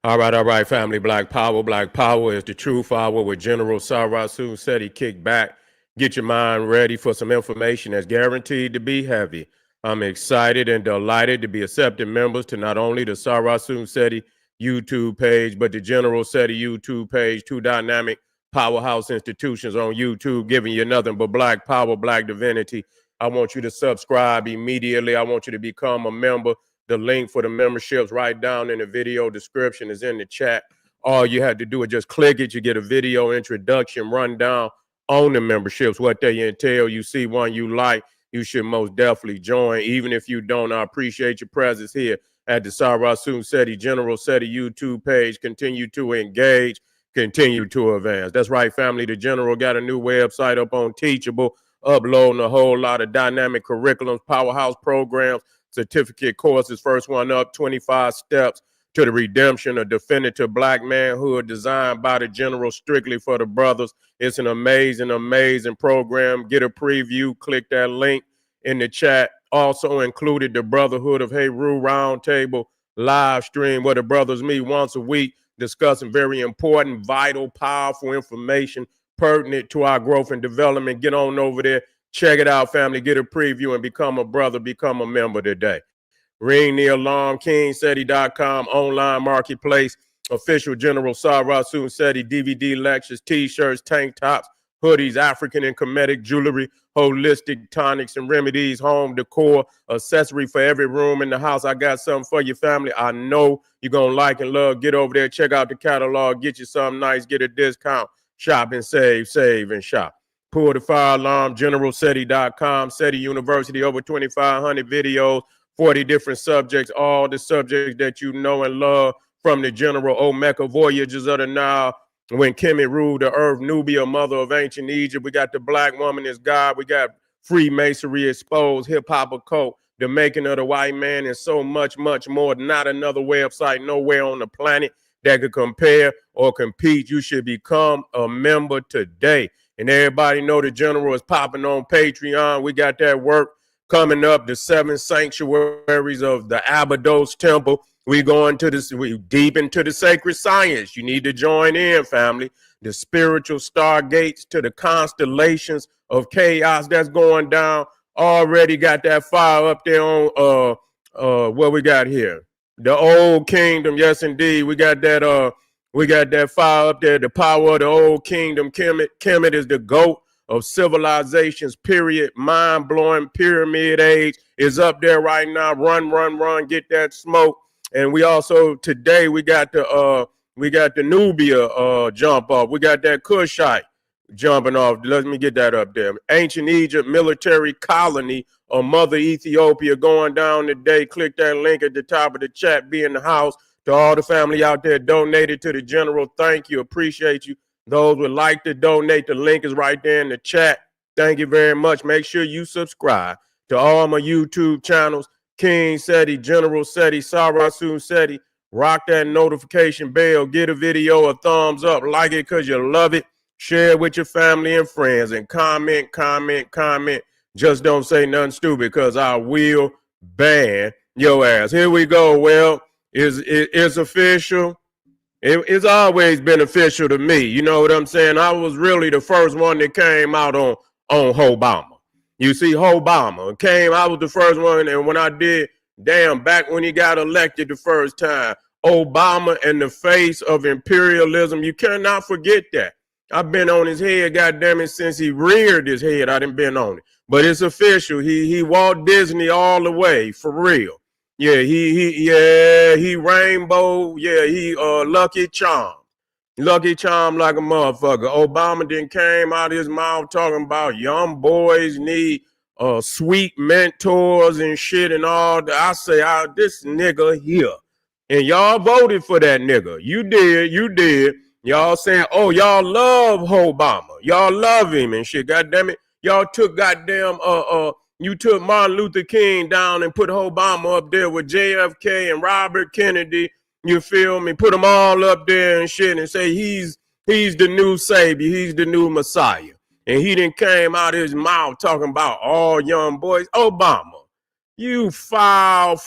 All right, family. Black Power. Black Power is the true power with General Sarasu Setti. Kick back, get your mind ready for some information that's guaranteed to be heavy. I'm excited and delighted to be accepting members to not only the Sarasu Setti YouTube page, but the General Setti YouTube page, two dynamic powerhouse institutions on YouTube, giving you nothing but black power, black divinity. I want you to subscribe immediately. I want you to become a member. The link for the memberships right down in the video description is in the chat. All you had to do is just click it. You get a video introduction rundown on the memberships, what they entail. You see one you like, you should most definitely join. Even if you don't, I appreciate your presence here at the Sarasun Setti General Setti YouTube page. Continue to engage, continue to advance. That's right, family. The General got a new website up on Teachable, uploading a whole lot of dynamic curriculums, powerhouse programs, certificate courses. First one up, 25 steps to the redemption of definitive black manhood, designed by the General strictly for the brothers. It's an amazing, amazing program. Get a preview, click that link in the chat. Also included the Brotherhood of Heru Roundtable live stream where the brothers meet once a week, discussing very important, vital, powerful information pertinent to our growth and development. Get on over there. Check it out, family. Get a preview and become a brother, become a member today. Ring the alarm, KingSetti.com, online marketplace, official General Sarasun Setti, DVD lectures, t-shirts, tank tops, hoodies, African and Kemetic jewelry, holistic tonics and remedies, home decor, accessory for every room in the house. I got something for your family. I know you're going to like and love. Get over there, check out the catalog, get you something nice, get a discount, shop and save and shop. Pull the fire alarm, GeneralSetti.com, Setti University, over 2,500 videos, 40 different subjects, all the subjects that you know and love, from the General Omeka Voyages of the Nile, when Kemet ruled the earth, Nubia, mother of ancient Egypt. We got the Black Woman is God. We got Freemasonry exposed, hip-hop occult, the making of the white man, and so much, much more. Not another website nowhere on the planet that could compare or compete. You should become a member today. And everybody know the General is popping on Patreon. We got that work coming up, the 7 sanctuaries of the Abydos Temple. We deep into the sacred science. You need to join in, family. The spiritual stargates to the constellations of chaos that's going down. Already got that fire up there on what we got here. The old kingdom, yes indeed. We got that fire up there, the power of the old kingdom. Kemet is the GOAT of civilizations, period. Mind-blowing pyramid age is up there right now. Run, get that smoke. And we also, today, we got the Nubia jump off. We got that Kushite jumping off. Let me get that up there. Ancient Egypt military colony of Mother Ethiopia going down today. Click that link at the top of the chat. Be in the house. To all the family out there donated to the General, thank you. Appreciate you. Those would like to donate, the link is right there in the chat. Thank you very much. Make sure you subscribe to all my YouTube channels. King Setti, General Setti, Sarasun Setti. Rock that notification bell. Get a video a thumbs up. Like it because you love it. Share it with your family and friends. And comment. Just don't say nothing stupid because I will ban your ass. Here we go. Well, it's official. It's always been official to me. You know what I'm saying? I was really the first one that came out on Obama. You see, Obama came, I was the first one. And when I did, back when he got elected the first time, Obama and the face of imperialism, you cannot forget that. I've been on his head, goddamn it, since he reared his head. I done been on it. But it's official. He Walt Disney all the way, for real. Yeah, he rainbow. Yeah, he Lucky Charm. Lucky Charm like a motherfucker. Obama then came out of his mouth talking about young boys need sweet mentors and shit and all that. I say, this nigga here. And y'all voted for that nigga. You did. Y'all saying, oh, y'all love Obama. Y'all love him and shit. God damn it. Y'all took goddamn you took Martin Luther King down and put Obama up there with JFK and Robert Kennedy. You feel me? Put them all up there and shit and say he's the new savior. He's the new Messiah. And he didn't came out of his mouth talking about all young boys. Obama, you foul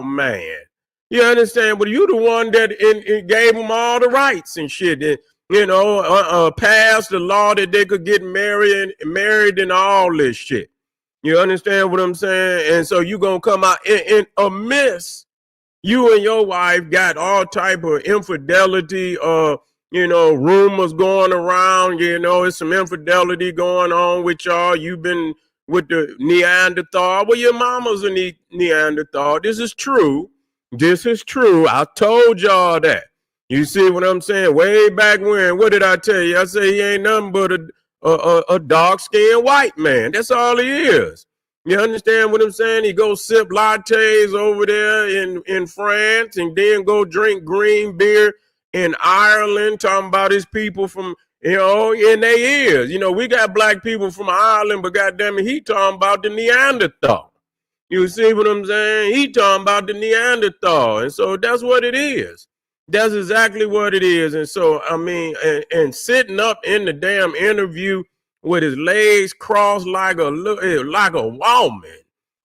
man. You understand? But you the one that gave them all the rights and shit. And, passed the law that they could get married and all this shit. You understand what I'm saying? And so you gonna come out in a mess. You and your wife got all type of infidelity, rumors going around. It's some infidelity going on with y'all. You've been with the Neanderthal. Well, your mama's a Neanderthal. This is true. This is true. I told y'all that. You see what I'm saying? Way back when, what did I tell you? I say he ain't nothing but a dark-skinned white man. That's all he is. You understand what I'm saying? He go sip lattes over there in France and then go drink green beer in Ireland, talking about his people from, in their ears. We got black people from Ireland, but goddamn it, he talking about the Neanderthal. You see what I'm saying? He talking about the Neanderthal. And so that's what it is. That's exactly what it is. And so, I mean, and sitting up in the damn interview with his legs crossed like a woman,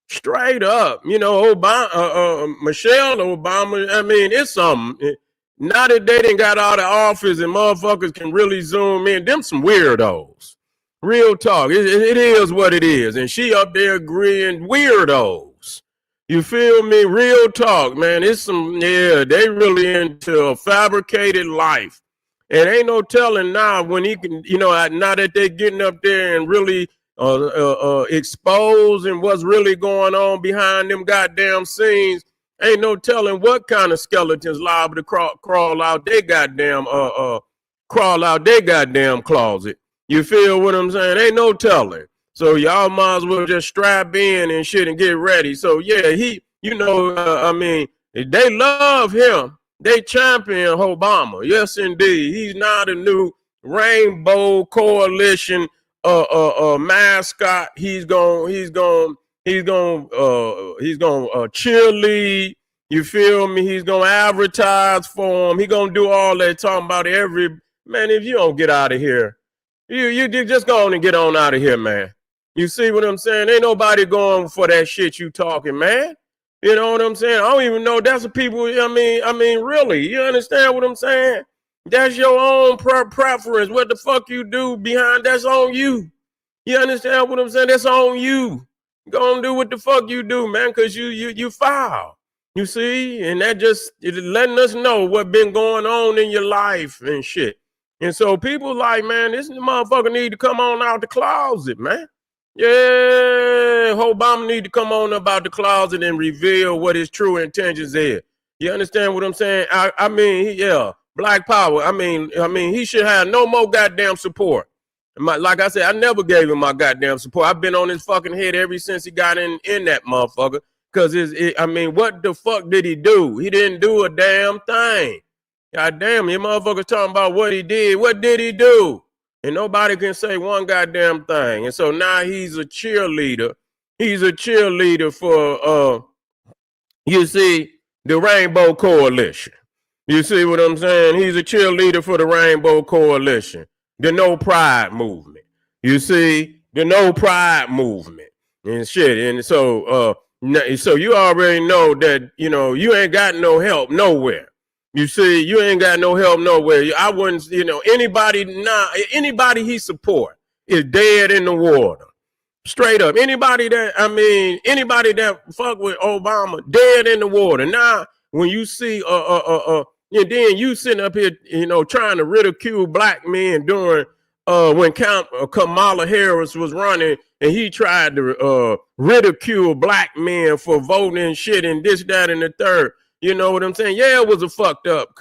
straight up. Obama, Michelle Obama. I mean, it's something. Now that they done got out of office and motherfuckers can really zoom in, them some weirdos. Real talk. It is what it is. And she up there agreeing weirdos. You feel me? Real talk, man. It's they really into a fabricated life. And ain't no telling now when he can, now that they're getting up there and really exposing what's really going on behind them goddamn scenes, ain't no telling what kind of skeletons liable to crawl out their goddamn closet. You feel what I'm saying? Ain't no telling. So y'all might as well just strap in and shit and get ready. So yeah, they love him. They champion Obama. Yes, indeed. He's now the new Rainbow Coalition mascot. He's gonna cheerlead. You feel me? He's gonna advertise for him. He gonna do all that talking about man. If you don't get out of here, you just go on and get on out of here, man. You see what I'm saying? Ain't nobody going for that shit you talking, man. You know what I'm saying? I don't even know that's the people. I mean, really, you understand what I'm saying? That's your own preference. What the fuck you do behind that's on you. You understand what I'm saying? That's on you. Go and do what the fuck you do, man, because you foul. You see? And that just letting us know what been going on in your life and shit. And so people like, man, this motherfucker need to come on out the closet, man. Yeah, Obama need to come on about the closet and reveal what his true intentions is. You understand what I'm saying? I mean, Black Power. I mean, he should have no more goddamn support. Like I said, I never gave him my goddamn support. I've been on his fucking head ever since he got in that motherfucker. Because what the fuck did he do? He didn't do a damn thing. God damn, you motherfuckers talking about what he did. What did he do? And nobody can say one goddamn thing. And so now he's a cheerleader. He's a cheerleader for, you see, the Rainbow Coalition. You see what I'm saying? He's a cheerleader for the Rainbow Coalition. The No Pride movement. You see, the No Pride movement and shit. And so you already know that, you ain't got no help nowhere. You see, you ain't got no help nowhere. I wouldn't, anybody he support is dead in the water. Straight up. Anybody that fuck with Obama, dead in the water. Now, when you see, and then you sitting up here, trying to ridicule black men during, when Kamala Harris was running and he tried to ridicule black men for voting and shit and this, that, and the third. You know what I'm saying? Yeah, it was a fucked up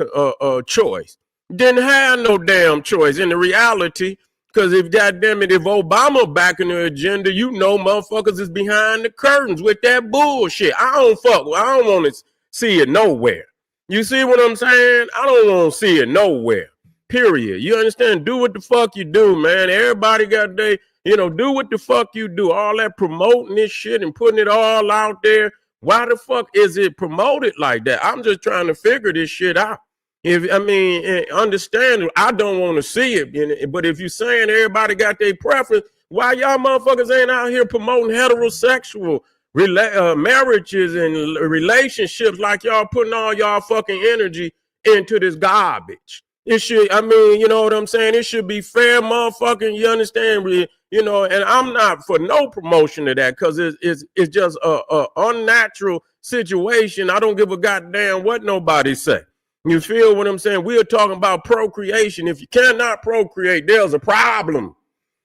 choice. Didn't have no damn choice in the reality, because if Obama back in the agenda, motherfuckers is behind the curtains with that bullshit. I don't want to see it nowhere. You see what I'm saying? I don't want to see it nowhere. Period. You understand? Do what the fuck you do, man. Everybody got do what the fuck you do. All that promoting this shit and putting it all out there. Why the fuck is it promoted like that? I'm just trying to figure this shit out. Understand, I don't want to see it. But if you're saying everybody got their preference, why y'all motherfuckers ain't out here promoting heterosexual marriages and relationships like y'all putting all y'all fucking energy into this garbage. It should, I mean, you know what I'm saying? It should be fair, motherfucking, you understand? You know, and I'm not for no promotion of that because it's just a unnatural situation. I don't give a goddamn what nobody say. You feel what I'm saying? We are talking about procreation. If you cannot procreate, there's a problem.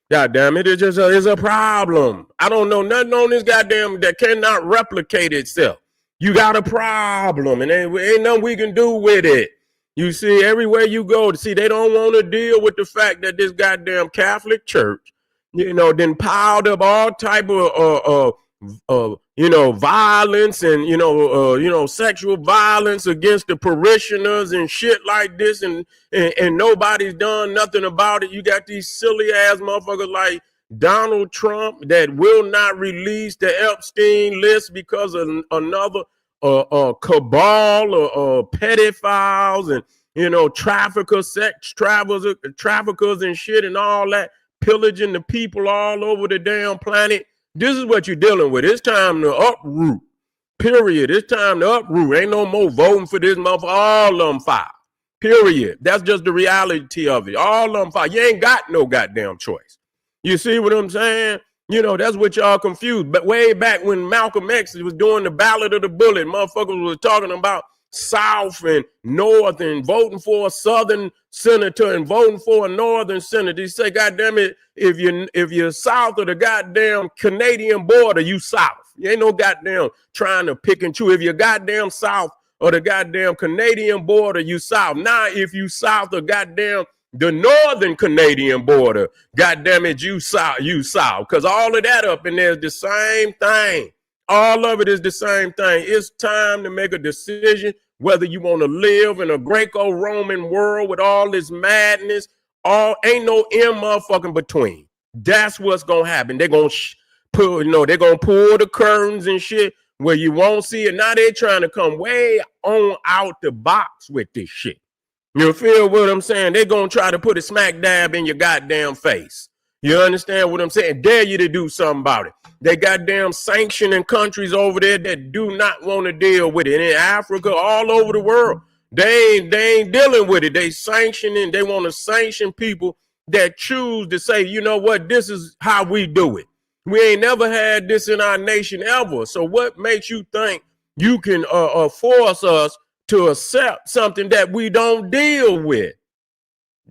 God damn it, it's a problem. I don't know nothing on this goddamn that cannot replicate itself. You got a problem, and ain't nothing we can do with it. You see, everywhere you go, see, they don't want to deal with the fact that this goddamn Catholic Church, you know, then piled up all type of you know, violence and you know, sexual violence against the parishioners and shit like this, and nobody's done nothing about it. You got these silly ass motherfuckers like Donald Trump that will not release the Epstein list because of another cabal or pedophiles and you know, traffickers, sex traffickers and shit and all that, pillaging the people all over the damn planet. This is what you're dealing with. It's time to uproot. Period. It's time to uproot. Ain't no more voting for this motherfucker. All of them five. Period. That's just the reality of it. All of them five. You ain't got no goddamn choice. You see what I'm saying? You know, that's what y'all confused. But way back when Malcolm X was doing the ballot of the bullet, motherfuckers was talking about South and North and voting for a Southern senator and voting for a Northern senator. He say, God damn it, if you're south of the goddamn Canadian border, you South. You ain't no goddamn trying to pick and choose. If you're goddamn south of the goddamn Canadian border, you South. Now, if you south of goddamn the Northern Canadian border, God damn it, you South. Because all of that up in there is the same thing. All of it is the same thing. It's time to make a decision whether you want to live in a Greco-Roman world with all this madness. Ain't no motherfucking between. That's what's gonna happen. They're gonna they're gonna pull the curtains and shit where you won't see it. Now they're trying to come way on out the box with this shit. You feel what I'm saying? They're gonna try to put a smack dab in your goddamn face. You understand what I'm saying? Dare you to do something about it. They goddamn sanctioning countries over there that do not want to deal with it. In Africa, all over the world, they ain't dealing with it. They sanctioning. They want to sanction people that choose to say, you know what, this is how we do it. We ain't never had this in our nation ever. So what makes you think you can force us to accept something that we don't deal with?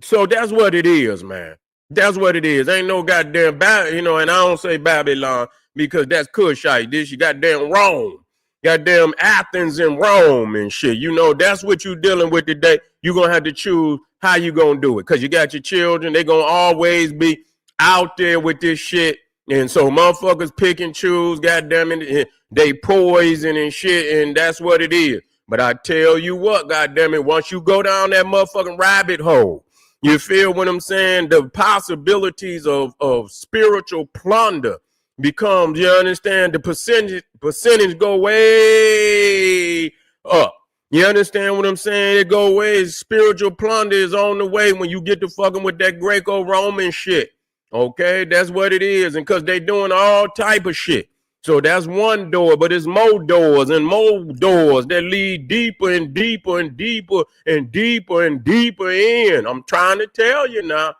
So that's what it is, man. That's what it is. Ain't no goddamn, you know, and I don't say Babylon because that's Cushite. This you goddamn Rome. Goddamn Athens and Rome and shit. You know, that's what you dealing with today. You're going to have to choose how you going to do it because you got your children. They're going to always be out there with this shit. And so motherfuckers pick and choose, goddamn it. They poison and shit, and that's what it is. But I tell you what, goddamn it, once you go down that motherfucking rabbit hole, you feel what I'm saying? The possibilities of spiritual plunder becomes, you understand, the percentage go way up. You understand what I'm saying? It go way. Spiritual plunder is on the way when you get to fucking with that Greco-Roman shit. Okay, that's what it is. And because they doing all type of shit. So that's one door, but it's more doors and more doors that lead deeper and deeper and deeper and deeper and deeper in. I'm trying to tell you now.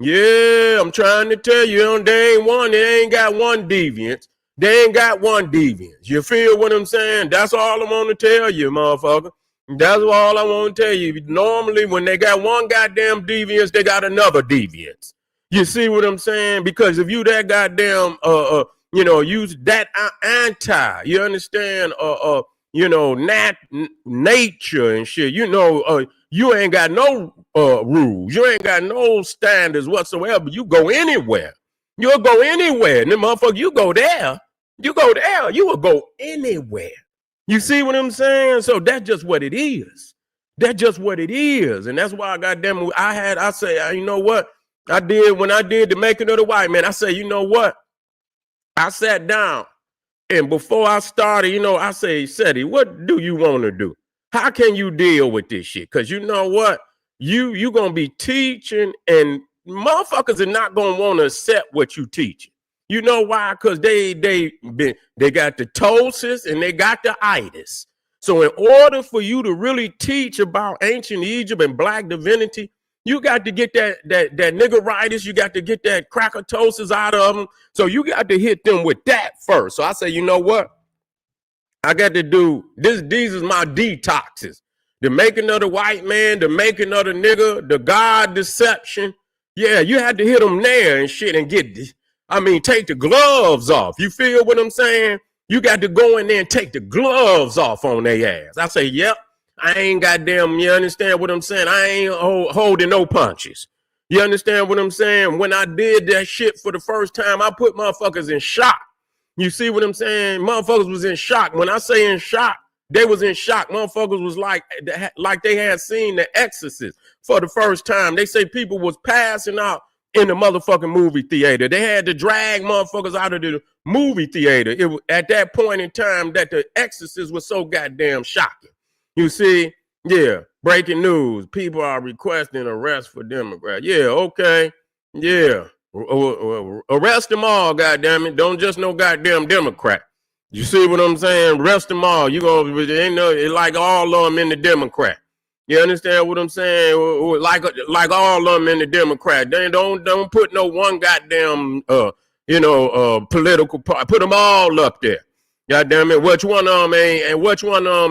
Yeah, I'm trying to tell you. They ain't got one deviance. They ain't got one deviance. You feel what I'm saying? That's all I want to tell you, motherfucker. That's all I want to tell you. Normally, when they got one goddamn deviance, they got another deviance. You see what I'm saying? Because if you that goddamn you know, use that anti, you understand, you know, nature and shit, you know, you ain't got no rules. You ain't got no standards whatsoever. You go anywhere. You'll go anywhere. And then, motherfucker, you go there. You go there. You will go anywhere. You see what I'm saying? So that's just what it is. That's just what it is. And that's why, goddamn, I say, you know what? When I did the making of the white man, I say, you know what? I sat down and before I started, you know, I say, Setti, what do you want to do? How can you deal with this shit? Because you know what? You going to be teaching and motherfuckers are not going to want to accept what you teaching. You know why? Because they got the ptosis and they got the itis. So in order for you to really teach about ancient Egypt and black divinity, you got to get that niggeritis. You got to get that crackatosis out of them. So you got to hit them with that first. So I say, you know what? I got to do this. These is my detoxes. The making of the white man, the making of the nigga, the God deception. Yeah, you had to hit them there and shit and get this. I mean, take the gloves off. You feel what I'm saying? You got to go in there and take the gloves off on their ass. I say, yep, I ain't goddamn, you understand what I'm saying? I ain't holding no punches. You understand what I'm saying? When I did that shit for the first time, I put motherfuckers in shock. You see what I'm saying? Motherfuckers was in shock. When I say in shock, they was in shock. Motherfuckers was like they had seen The Exorcist for the first time. They say people was passing out in the motherfucking movie theater. They had to drag motherfuckers out of the movie theater. It was at that point in time that The Exorcist was so goddamn shocking. You see? Yeah. Breaking news. People are requesting arrest for Democrats. Yeah, okay. Yeah. Arrest them all, goddamn it. Don't just no goddamn Democrat. You see what I'm saying? Arrest them all. You gonna ain't no like all of them in the Democrat. You understand what I'm saying? Like all of them in the Democrat. They don't put no one goddamn political party. Put them all up there. Goddamn it. Which one of them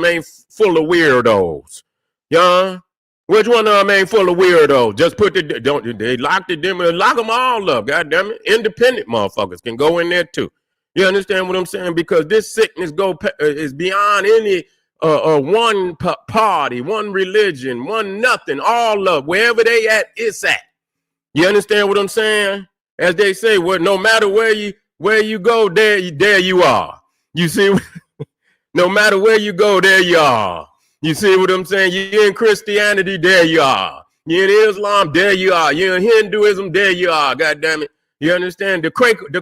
ain't full of weirdos? Yeah. Which one of them ain't full of weirdos? Just put they lock them all up. Goddamn it. Independent motherfuckers can go in there too. You understand what I'm saying? Because this sickness is beyond any one party, one religion, one nothing, all of wherever they at, it's at. You understand what I'm saying? As they say, well, no matter where you go, there you are. You see, no matter where you go, there you are. You see what I'm saying? You're in Christianity, there you are. You're in Islam, there you are. You're in Hinduism, there you are. God damn it. You understand? The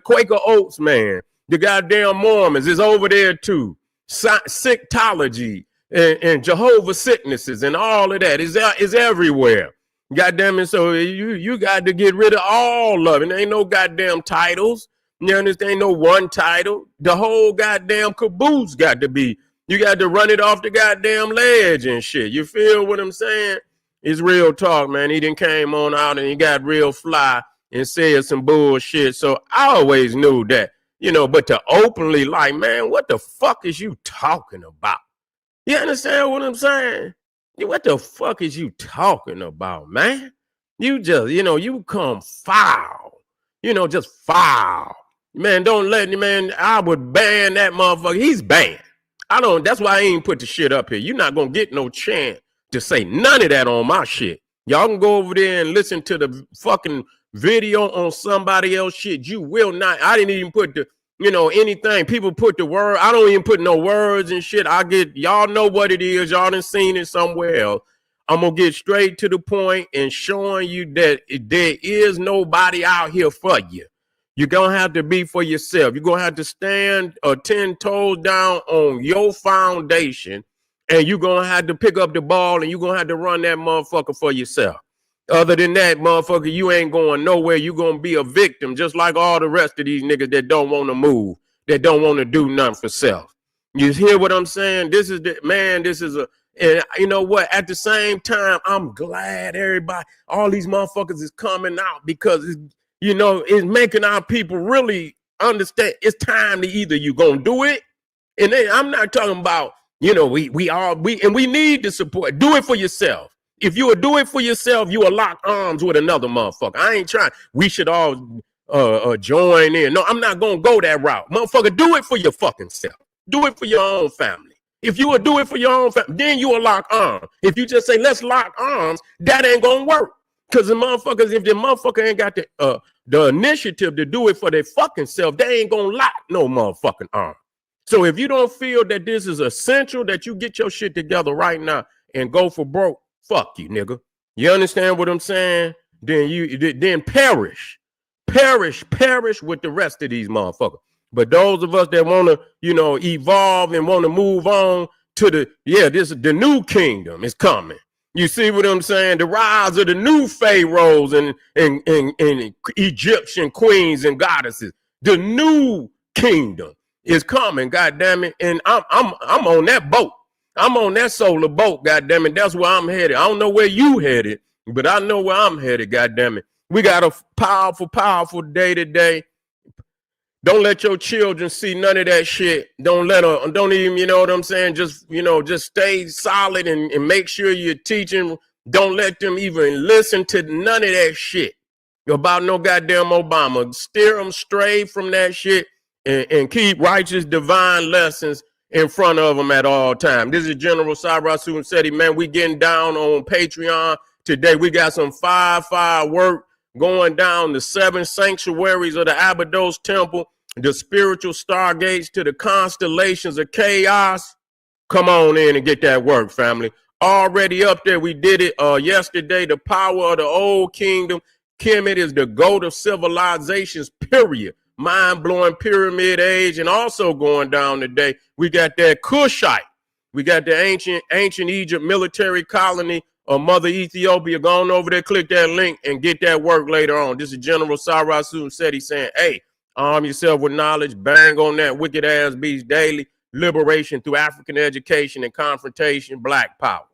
Quaker Oats, man. The goddamn Mormons is over there too. Sickology and Jehovah's Sicknesses and all of that is everywhere. Goddamn it. So you got to get rid of all of it. There ain't no goddamn titles. You understand? Ain't no one title. The whole goddamn caboose got to be. You got to run it off the goddamn ledge and shit. You feel what I'm saying? It's real talk, man. He done came on out and he got real fly and said some bullshit. So I always knew that. But to openly like, man, what the fuck is you talking about? You understand what I'm saying? What the fuck is you talking about, man? You just, you come foul. Just foul. Man, don't let me, man, I would ban that motherfucker. He's banned. That's why I ain't put the shit up here. You're not going to get no chance to say none of that on my shit. Y'all can go over there and listen to the fucking video on somebody else shit. You will not. I didn't even put the, anything. People put the word. I don't even put no words and shit. Y'all know what it is. Y'all done seen it somewhere else. I'm going to get straight to the point and showing you that there is nobody out here for you. You're going to have to be for yourself. You're going to have to stand 10 toes down on your foundation. And you're going to have to pick up the ball and you're going to have to run that motherfucker for yourself. Other than that, motherfucker, you ain't going nowhere. You're going to be a victim, just like all the rest of these niggas that don't want to move, that don't want to do nothing for self. You hear what I'm saying? And you know what? At the same time, I'm glad all these motherfuckers is coming out because, it's making our people really understand it's time to either you going to do it. And then I'm not talking about, we need the support. Do it for yourself. If you will do it for yourself, you will lock arms with another motherfucker. I ain't trying. We should all join in. No, I'm not going to go that route. Motherfucker, do it for your fucking self. Do it for your own family. If you will do it for your own family, then you will lock arms. If you just say, let's lock arms, that ain't going to work. Because if the motherfucker ain't got the initiative to do it for their fucking self, they ain't going to lock no motherfucking arm. So if you don't feel that this is essential, that you get your shit together right now and go for broke, fuck you, nigga. You understand what I'm saying? Then perish with the rest of these motherfuckers. But those of us that want to, evolve and want to move on to the new kingdom is coming. You see what I'm saying? The rise of the new pharaohs and Egyptian queens and goddesses. The new kingdom is coming, goddamn it. And I'm on that boat. I'm on that solar boat, goddamn it. That's where I'm headed. I don't know where you headed, but I know where I'm headed, goddamn it. We got a powerful, powerful day today. Don't let your children see none of that shit. Don't even, you know what I'm saying? Just stay solid and make sure you're teaching. Don't let them even listen to none of that shit about no goddamn Obama. Steer them straight from that shit and keep righteous divine lessons in front of them at all times. This is General Sarasu Setti, man. We getting down on Patreon today. We got some fire work going down the 7 sanctuaries of the Abydos Temple, the spiritual stargates to the constellations of chaos. Come on in and get that work, family. Already up there. We did it yesterday. The power of the old kingdom. Kemet is the goat of civilizations, period. Mind-blowing pyramid age. And also going down today, we got that Kushite. We got the ancient Egypt military colony of Mother Ethiopia. Go on over there, click that link, and get that work later on. This is General Sarasu Setti saying, hey, arm yourself with knowledge. Bang on that wicked ass beast daily. Liberation through African education and confrontation. Black power.